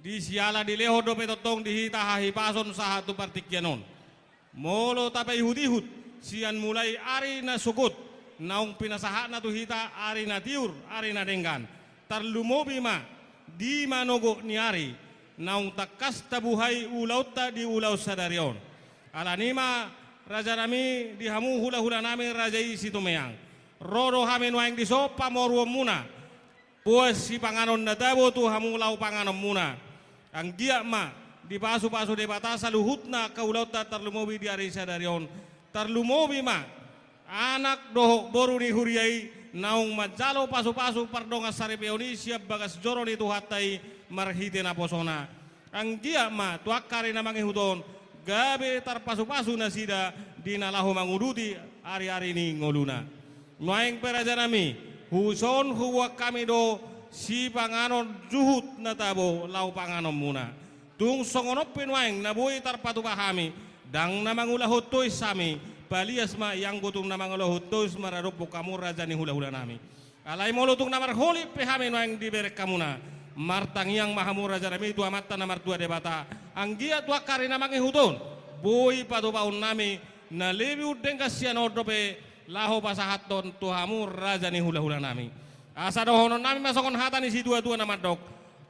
di siala di leho do petotong di hita hahipason sahatu partikyanon. Molo tapay hudihut sian mulai ari na sukut naung pinasaha na tuhita ari na tiur ari na denggan. Tarlumobi ma di manogo ni ari naung takas tabuhay ulauta di ulau sadarion. Alanima raja nami di hamu hula-hula nami raja isi tumeyang. Rodo hamin waing di sopa moruo muna. Puas si panganon na dabo tu hamu lau panganon muna. Ang giyak ma di pasu-pasu de batasa luhut na kaulauta tarlumobi di ari sadarion. Tarlumobi ma anak dohok boru ni huriai naung majalo pasu-pasu pardonga saripeoni siap bagas joro ni tuhatai marhite na posona. Ang giyak ma tuakari na mangihudon gabe tar pasu-pasu na sida di nalahu manguduti ari-ari ni ngoluna. Nuaing peraja nami huson huwak kami do si panganon juhut na tabo lau panganon muna. Tung songonop pinuaing nabuhi tar patupahami dang namangulahot toy sami balias ma yang gutung namangulahot toy mararupok kamu raja ni hula-hula nami. Alay molutung namar holi pehami nuaing diberek kamuna. Martang yang mahamu raja nami tua mata namar tua debata. Anggia tua kari namangi hutun. Bui patupaun nami na lebi udeng kasian ordope laho pasahaton tuhamu raja ni hula-hula nami. Asa dohonon nami masokon hata ni si dua-dua nama dok.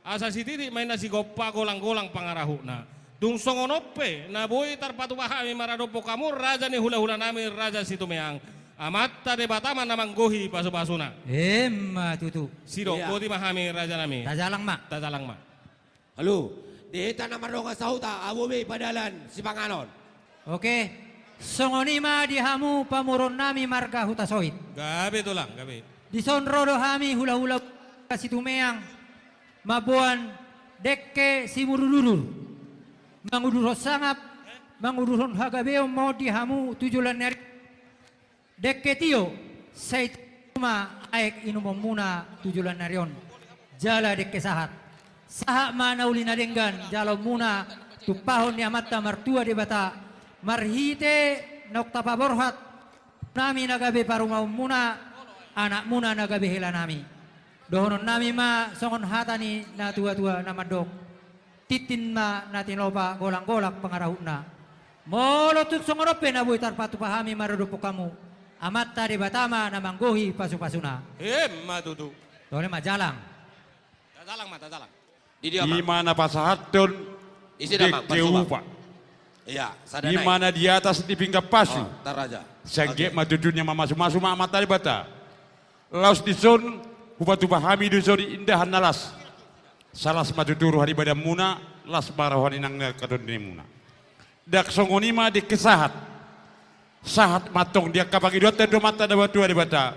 Asa si titik main nasi gopa golang-golang pangarahuna. Dung songonope na bui tarpatu pahami maradopo kamu raja ni hula-hula nami raja si tumeang. Amatta debatama namang gohi pasu-pasuna. Emma tutu. Sido koti mahami raja nami. Tajalang ma. Tajalang ma. Halo, dihita na marunga sa huta, abumi padalan si panganon. Oke. Songonima di hamu pamuron nami marga hutasoit. Gabe tulang, gabe. Di sonrodo hami hula-hula kasi tumeang. Mabuan dekke si murudurur. Mangudurot sangap. Mangudurot hagabeo mau di hamu tujulan neri. Dekke tio. Say tuma aek inumom muna tujulan nerion. Jala dekke sahat. Sahak mana ulina denggan. Jalo muna tupahon ni amatta martua di bata. Marhite nokta paborhat nami nagabe parumau muna anak muna nagabe hela nami dohonon nami ma songon hatani na tua-tua nama dok titin ma natin lopa golang-golak pangarahuna molotuk songonope na buy tarpatu pahami marudupo kamu amat tadi batama na manggohi pasu-pasuna Matutu. dole majalang Tajalang ma, tajalang. Di dia Di mana pasahaton Isi damang, dekeupa. Iya, Di sadanay. mana di atas di pinggir pasu. Oh, tar raja. Sangge matudunya mamasu-masu ma tali bata. Laos di son hubatu pahami di zori indahan nalas. Salas matuturu hari badan muna las barawani nang kadon ni muna. Dak songonima di kesahat. Sahat matong dia kabagi dua do mata dawa tua di bata.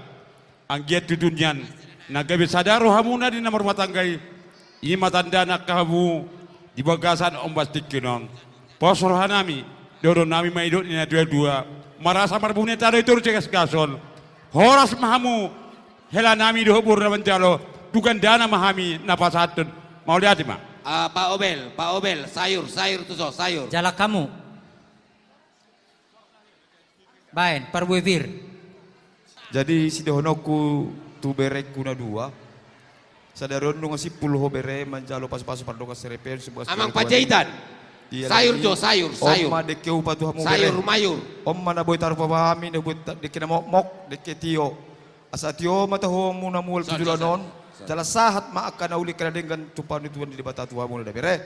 Anggiat tudunyan nagabe sadaro hamuna di nomor matanggai. Ima tandana kamu di bagasan ombas tikinon. Posor hanami doron nami maidot ina dua-dua. Marasa marbune tado itu cekas gason. Horas mahamu hela nami dohobur naman jalo. Dugan dana mahami napasatun. Mau lihat ma? Pak Obel, sayur tuh so, sayur. jalak kamu bain parbuevir Jadi si dohonoku tu berek kuna dua. Sadaron nung si puluh bere manjalo pas-pas pardonga serepen sebuah. Amang pajahitan. Sayur jo, sayur. Om ma dekeu patu hamu Sayur bere. mayur. Om mana boy taruh pahami ne boy dekena mok deke tio. Asa tio mata ho muna mul tujulanon. Jala sahat ma akan auli kana dengan tupan itu di bata tua mul da bere.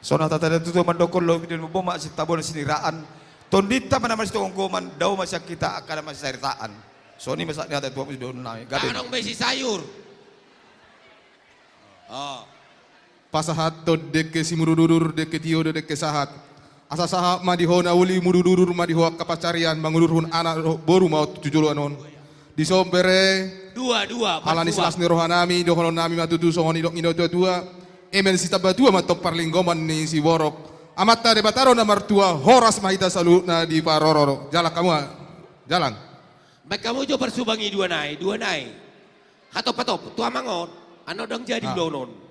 Sona tata tu mandokol lo di boma si tabon siniraan. Tondita mana masih tonggoman daw masih kita akan masih saritaan. Soni masak ni ada tua masih don nai. Gabe. Anong besi sayur. Oh. Pasahat to deke si murudur deke tio deke sahat asa sahat madihona uli murudur madihoa kapacarian mangulurhun anak boru mau tujulo anon di sombere Dua. alani selas ni rohanami dohonon nami matutu songoni dok indo tua emel si tabatua matop parlinggoman ni si borok amatta de bataro namar tua horas mahita salu na di parororo jalan kamu jalan Baik kamu jo persubangi dua nai. Hatop patop, tua mangon. Ano dang jadi donon.